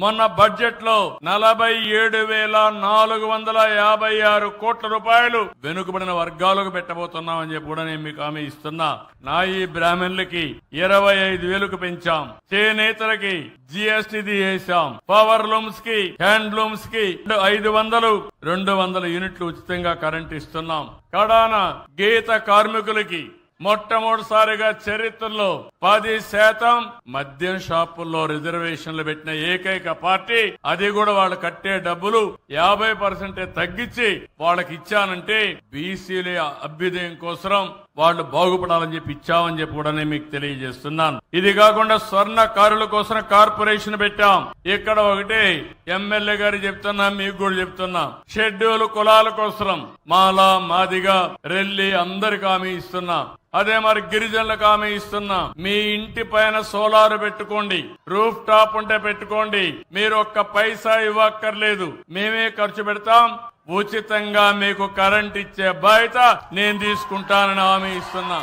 మొన్న బడ్జెట్ లో 47,456 కోట్ల రూపాయలు వెనుకబడిన వర్గాలకు పెట్టబోతున్నామని చెప్పి కూడా నేను మీకు హామీ ఇస్తున్నా. నాయి బ్రాహ్మణులకి 25,000కు పెంచాం. చేనేతలకి జిఎస్టీ చేశాం. పవర్ లూమ్స్ కి, హ్యాండ్లూమ్స్ కి 200 యూనిట్లు ఉచితంగా కరెంట్ ఇస్తున్నాం. కడాన గీత కార్మికులకి మొట్టమొదటిసారిగా చరిత్రలో 10% మద్యం షాపుల్లో రిజర్వేషన్లు పెట్టిన ఏకైక పార్టీ. అది కూడా వాళ్ళు కట్టే డబ్బులు 50% తగ్గించి వాళ్ళకి ఇచ్చానంటే బీసీల అభ్యుదయం కోసం వాళ్ళు బాగుపడాలని చెప్పి ఇచ్చామని చెప్పి కూడా నేను మీకు తెలియజేస్తున్నాను. ఇది కాకుండా స్వర్ణకారుల కోసం కార్పొరేషన్ పెట్టాం. ఇక్కడ ఒకటి ఎమ్మెల్యే గారు చెప్తున్నా, మీకు కూడా చెప్తున్నా, షెడ్యూల్ కులాల కోసం మాలా, మాదిగా, రెల్లి అందరికి హామీ ఇస్తున్నా. అదే మరి గిరిజనులకు హామీ ఇస్తున్నా. మీ ఇంటి పైన సోలార్ పెట్టుకోండి, రూఫ్ టాప్ ఉంటే పెట్టుకోండి. మీరు ఒక్క పైసా ఇవ్వక్కర్లేదు, మేమే ఖర్చు పెడతాం. ఉచితంగా మీకు కరెంట్ ఇచ్చే బాధ్యత నేను తీసుకుంటానని హామీ ఇస్తున్నా.